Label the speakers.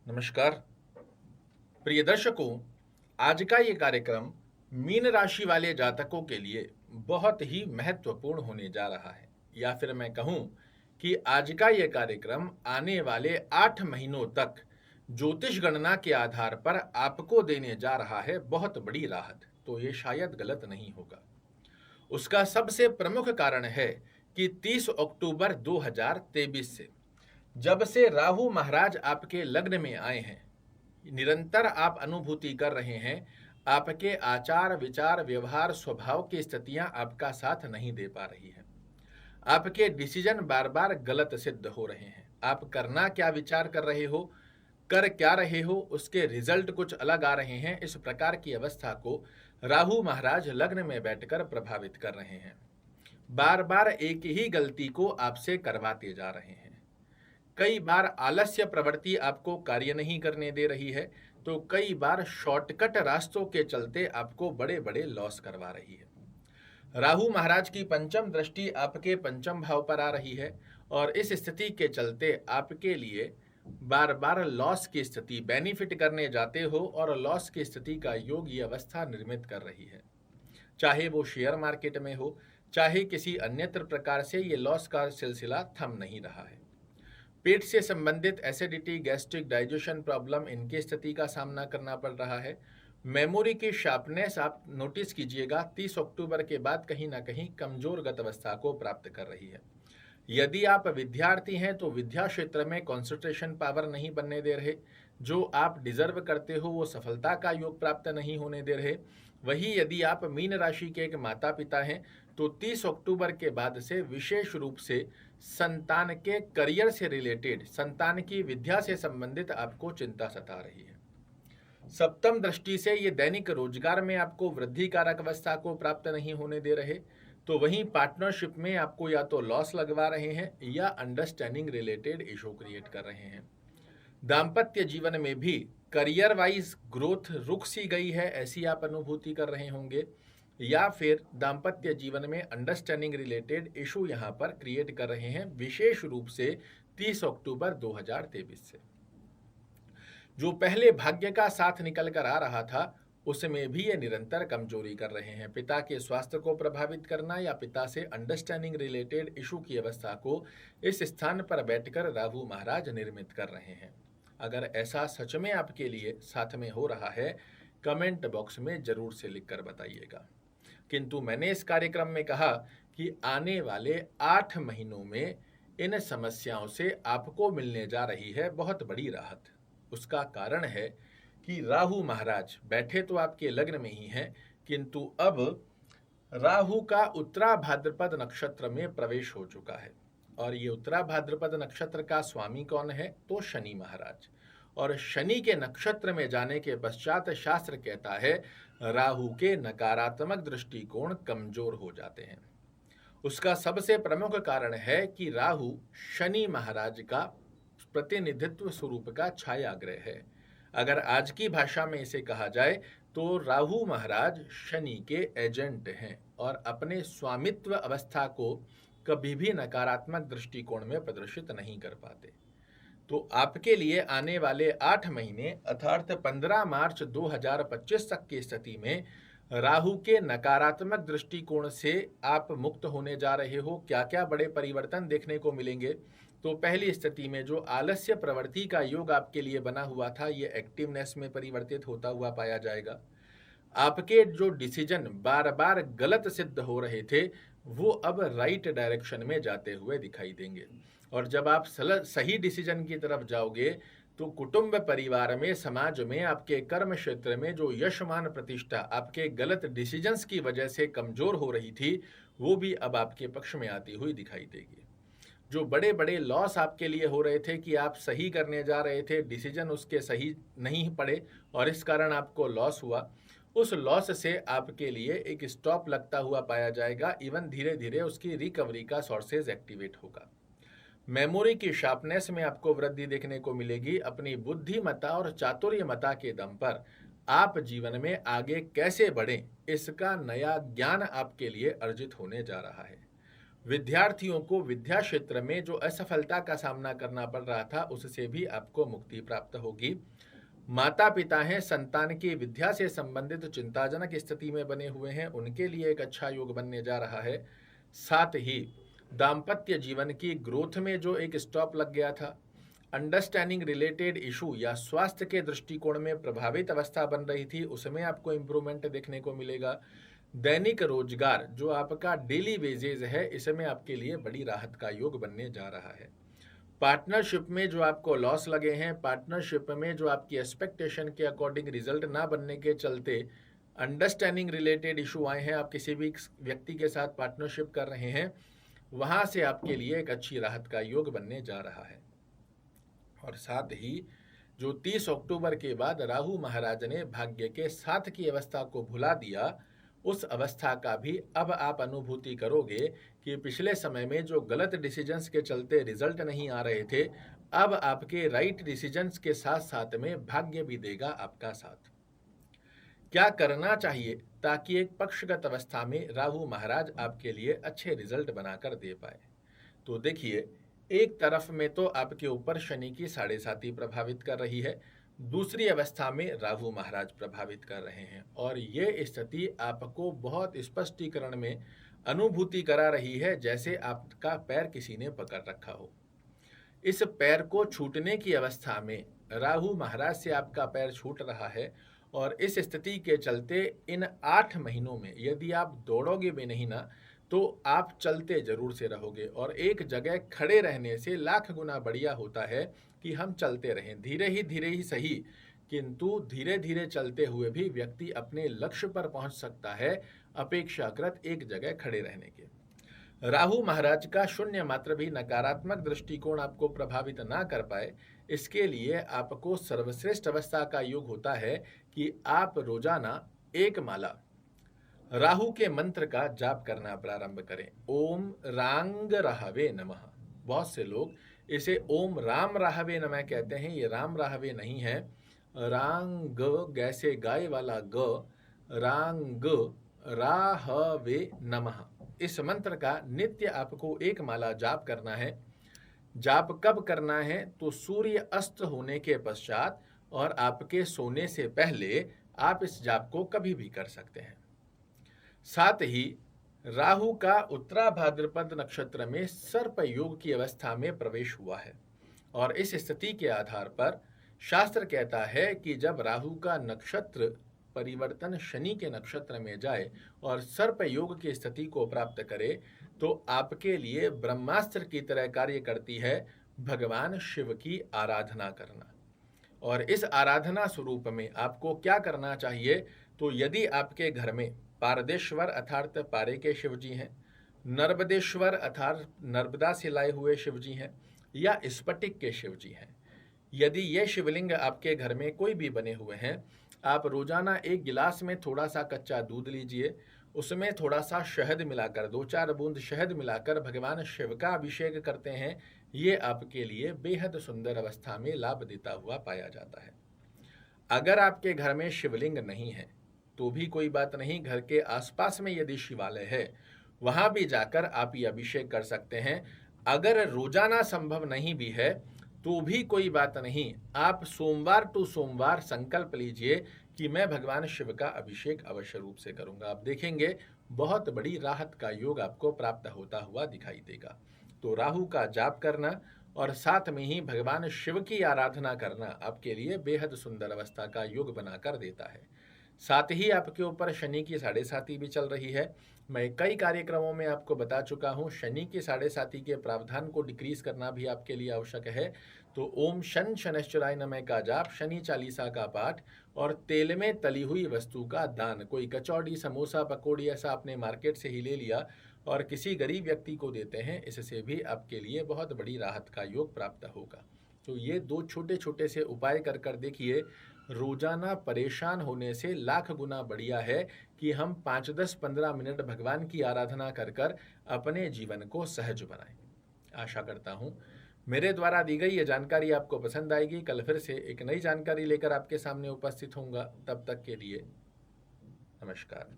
Speaker 1: नमस्कार प्रिय दर्शकों। आज का ये कार्यक्रम मीन राशि वाले जातकों के लिए बहुत ही महत्वपूर्ण होने जा रहा है, या फिर मैं कहूं कि आज का ये कार्यक्रम आने वाले 8 महीनों तक ज्योतिष गणना के आधार पर आपको देने जा रहा है बहुत बड़ी राहत। तो ये शायद गलत नहीं होगा। उसका सबसे प्रमुख कारण है कि 30 अक्टूबर 2023 से जब से राहु महाराज आपके लग्न में आए हैं, निरंतर आप अनुभूति कर रहे हैं आपके आचार विचार व्यवहार स्वभाव की स्थितियां आपका साथ नहीं दे पा रही हैं। आपके डिसीजन बार बार गलत सिद्ध हो रहे हैं। आप करना क्या विचार कर रहे हो, कर क्या रहे हो, उसके रिजल्ट कुछ अलग आ रहे हैं। इस प्रकार की अवस्था को राहु महाराज लग्न में बैठकर प्रभावित कर रहे हैं। बार बार एक ही गलती को आपसे करवाते जा रहे हैं। कई बार आलस्य प्रवृत्ति आपको कार्य नहीं करने दे रही है, तो कई बार शॉर्टकट रास्तों के चलते आपको बड़े बड़े लॉस करवा रही है। राहु महाराज की पंचम दृष्टि आपके पंचम भाव पर आ रही है और इस स्थिति के चलते आपके लिए बार बार लॉस की स्थिति, बेनिफिट करने जाते हो और लॉस की स्थिति का योग ये अवस्था निर्मित कर रही है। चाहे वो शेयर मार्केट में हो, चाहे किसी अन्यत्र प्रकार से ये लॉस का सिलसिला थम नहीं रहा है। पेट से संबंधित एसिडिटी, गैस्ट्रिक, डाइजेशन प्रॉब्लम, इनकी स्थिति का सामना करना पड़ रहा है। मेमोरी की शार्पनेस आप नोटिस कीजिएगा 30 अक्टूबर के बाद कहीं ना कहीं कमजोर गत अवस्था को प्राप्त कर रही है। यदि आप विद्यार्थी हैं तो विद्या क्षेत्र में कंसंट्रेशन पावर नहीं बनने दे रहे, जो आप डिजर्व करते हो वो सफलता का योग प्राप्त नहीं होने दे रहे। वही यदि आप मीन राशि के एक माता पिता हैं तो 30 अक्टूबर के बाद से विशेष रूप से संतान के करियर से रिलेटेड, संतान की विद्या से संबंधित आपको चिंता सता रही है। सप्तम दृष्टि से ये दैनिक रोजगार में आपको वृद्धि कारक अवस्था को प्राप्त नहीं होने दे रहे, तो वहीं पार्टनरशिप में आपको या तो लॉस लगवा रहे हैं या अंडरस्टैंडिंग रिलेटेड इशू क्रिएट कर रहे हैं। दाम्पत्य जीवन में भी करियर वाइज ग्रोथ रुक सी गई है, ऐसी आप अनुभूति कर रहे होंगे, या फिर दाम्पत्य जीवन में अंडरस्टैंडिंग रिलेटेड इशू यहां पर क्रिएट कर रहे हैं, विशेष रूप से 30 अक्टूबर 2023 से। जो पहले भाग्य का साथ निकल कर आ रहा था उसमें भी ये निरंतर कमजोरी कर रहे हैं। पिता के स्वास्थ्य को प्रभावित करना या पिता से अंडरस्टैंडिंग रिलेटेड इशू की अवस्था को इस स्थान पर बैठकर राहु महाराज निर्मित कर रहे हैं। अगर ऐसा सच में आपके लिए साथ में हो रहा है, कमेंट बॉक्स में जरूर से लिखकर बताइएगा। किंतु मैंने इस कार्यक्रम में कहा कि आने वाले 8 महीनों में इन समस्याओं से आपको मिलने जा रही है बहुत बड़ी राहत। उसका कारण है कि राहु महाराज बैठे तो आपके लग्न में ही हैं, किंतु अब राहु का उत्तरा भाद्रपद नक्षत्र में प्रवेश हो चुका है। और ये उत्तरा भाद्रपद नक्षत्र का स्वामी कौन है? तो शनि महाराज। और शनि के नक्षत्र में जाने के पश्चात शास्त्र कहता है राहु के नकारात्मक दृष्टिकोण कमजोर हो जाते हैं। उसका सबसे प्रमुख कारण है कि राहु शनि महाराज का प्रतिनिधित्व स्वरूप का छाया ग्रह है। अगर आज की भाषा में इसे कहा जाए तो राहु महाराज शनि के एजेंट हैं और अपने स्वामित्व अवस्था को कभी भी नकारात्मक दृष्टिकोण में प्रदर्शित नहीं कर पाते। तो आपके लिए आने वाले 8 महीने अर्थात 15 मार्च 2025 तक की स्थिति में राहु के नकारात्मक दृष्टिकोण से आप मुक्त होने जा रहे हो। क्या क्या बड़े परिवर्तन देखने को मिलेंगे? तो पहली स्थिति में जो आलस्य प्रवृत्ति का योग आपके लिए बना हुआ था, ये एक्टिवनेस में परिवर्तित होता हुआ पाया जाएगा। आपके जो डिसीजन बार बार गलत सिद्ध हो रहे थे वो अब राइट डायरेक्शन में जाते हुए दिखाई देंगे। और जब आप सही डिसीजन की तरफ जाओगे तो कुटुंब, परिवार में, समाज में, आपके कर्म क्षेत्र में जो यशमान प्रतिष्ठा आपके गलत डिसीजंस की वजह से कमजोर हो रही थी वो भी अब आपके पक्ष में आती हुई दिखाई देगी। जो बड़े बड़े लॉस आपके लिए हो रहे थे कि आप सही करने जा रहे थे, डिसीजन उसके सही नहीं पड़े और इस कारण आपको लॉस हुआ, उस लॉस से आपके लिए एक स्टॉप लगता हुआ पाया जाएगा। इवन धीरे धीरे उसकी रिकवरी का सोर्सेज एक्टिवेट होगा। मेमोरी की शार्पनेस में आपको वृद्धि देखने को मिलेगी। अपनी बुद्धिमत्ता और चातुर्यमता के दम पर आप जीवन में आगे कैसे बढ़ें, इसका नया ज्ञान आपके लिए अर्जित होने जा रहा है। विद्यार्थियों को विद्या क्षेत्र में जो असफलता का सामना करना पड़ रहा था उससे भी आपको मुक्ति प्राप्त होगी। माता पिता हैं, संतान की विद्या से संबंधित चिंताजनक स्थिति में बने हुए हैं, उनके लिए एक अच्छा योग बनने जा रहा है। साथ ही दाम्पत्य जीवन की ग्रोथ में जो एक स्टॉप लग गया था, अंडरस्टैंडिंग रिलेटेड इशू या स्वास्थ्य के दृष्टिकोण में प्रभावित अवस्था बन रही थी, उसमें आपको इम्प्रूवमेंट देखने को मिलेगा। दैनिक रोजगार जो आपका डेली वेजेज है, इसमें आपके लिए बड़ी राहत का योग बनने जा रहा है। पार्टनरशिप में जो आपको लॉस लगे हैं, पार्टनरशिप में जो आपकी एक्सपेक्टेशन के अकॉर्डिंग रिजल्ट ना बनने के चलते अंडरस्टैंडिंग रिलेटेड इशू आए हैं, आप किसी भी व्यक्ति के साथ पार्टनरशिप कर रहे हैं, वहां से आपके लिए एक अच्छी राहत का योग बनने जा रहा है। और साथ ही जो 30 अक्टूबर के बाद राहु महाराज ने भाग्य के साथ की अवस्था को भुला दिया, उस अवस्था का भी अब आप अनुभूति करोगे कि पिछले समय में जो गलत डिसीजंस के चलते रिजल्ट नहीं आ रहे थे, अब आपके राइट डिसीजंस के साथ साथ में भाग्य भी देगा आपका साथ। क्या करना चाहिए ताकि एक पक्षगत अवस्था में राहु महाराज आपके लिए अच्छे रिजल्ट बनाकर दे पाए? तो देखिए, एक तरफ में तो आपके ऊपर शनि की 7.5 प्रभावित कर रही है, दूसरी अवस्था में राहु महाराज प्रभावित कर रहे हैं, और ये स्थिति आपको बहुत स्पष्टीकरण में अनुभूति करा रही है जैसे आपका पैर किसी ने पकड़ रखा हो। इस पैर को छूटने की अवस्था में राहु महाराज से आपका पैर छूट रहा है, और इस स्थिति के चलते इन 8 महीनों में यदि आप दौड़ोगे भी नहीं ना, तो आप चलते जरूर से रहोगे। और एक जगह खड़े रहने से लाख गुना बढ़िया होता है कि हम चलते रहें, धीरे ही सही, किंतु धीरे धीरे चलते हुए भी व्यक्ति अपने लक्ष्य पर पहुंच सकता है, अपेक्षाकृत एक जगह खड़े रहने के। राहु महाराज का शून्य मात्र भी नकारात्मक दृष्टिकोण आपको प्रभावित ना कर पाए, इसके लिए आपको सर्वश्रेष्ठ अवस्था का योग होता है कि आप रोजाना एक माला राहु के मंत्र का जाप करना प्रारंभ करें। ओम रांग राहवे नमः। बहुत से लोग इसे ओम राम राहवे नमः कहते हैं, ये राम राहवे नहीं है। रांग गैसे गाय वाला ग, रांग राहवे नमः। इस मंत्र का नित्य आपको एक माला जाप करना है। जाप कब करना है? तो सूर्य अस्त होने के पश्चात और आपके सोने से पहले आप इस जाप को कभी भी कर सकते हैं। साथ ही राहु का उत्तरा भाद्रपद नक्षत्र में सर्प योग की अवस्था में प्रवेश हुआ है, और इस स्थिति के आधार पर शास्त्र कहता है कि जब राहु का नक्षत्र परिवर्तन शनि के नक्षत्र में जाए और सर्प योग की स्थिति को प्राप्त करे, तो आपके लिए ब्रह्मास्त्र की तरह कार्य करती है भगवान शिव की आराधना करना। और इस आराधना स्वरूप में आपको क्या करना चाहिए? तो यदि आपके घर में पारदेश्वर अर्थात पारे के शिव जी हैं, नर्मदेश्वर अर्थात नर्मदा से लाए हुए शिव जी हैं, या स्फटिक के शिव जी हैं, यदि ये शिवलिंग आपके घर में कोई भी बने हुए हैं, आप रोजाना एक गिलास में थोड़ा सा कच्चा दूध लीजिए, उसमें थोड़ा सा शहद मिलाकर, 2-4 बूंद शहद मिलाकर भगवान शिव का अभिषेक करते हैं। ये आपके लिए बेहद सुंदर अवस्था में लाभ देता हुआ पाया जाता है। अगर आपके घर में शिवलिंग नहीं है तो भी कोई बात नहीं, घर के आसपास में यदि शिवालय है वहां भी जाकर आप ये अभिषेक कर सकते हैं। अगर रोजाना संभव नहीं भी है तो भी कोई बात नहीं, आप सोमवार टू सोमवार संकल्प लीजिए कि मैं भगवान शिव का अभिषेक अवश्य रूप से करूंगा। आप देखेंगे बहुत बड़ी राहत का योग आपको प्राप्त होता हुआ दिखाई देगा। तो राहु का जाप करना और साथ में ही भगवान शिव की आराधना करना आपके लिए बेहद सुंदर अवस्था का योग बनाकर देता है। साथ ही आपके ऊपर शनि की 7.5 भी चल रही है। मैं कई कार्यक्रमों में आपको बता चुका हूं, शनि की 7.5 के प्रावधान को डिक्रीज करना भी आपके लिए आवश्यक है। तो ओम शन शनैश्चराय नमः का जाप, शनि चालीसा का पाठ और तेल में तली हुई वस्तु का दान। कोई कचौड़ी, समोसा, पकौड़ी ऐसा आपने मार्केट से ही ले लिया और किसी गरीब व्यक्ति को देते हैं, इससे भी आपके लिए बहुत बड़ी राहत का योग प्राप्त होगा। तो ये 2 छोटे छोटे से उपाय कर कर देखिए, रोजाना परेशान होने से लाख गुना बढ़िया है कि हम 5, 10, 15 मिनट भगवान की आराधना कर कर अपने जीवन को सहज बनाएं। आशा करता हूं मेरे द्वारा दी गई ये जानकारी आपको पसंद आएगी। कल फिर से एक नई जानकारी लेकर आपके सामने उपस्थित होऊंगा। तब तक के लिए नमस्कार।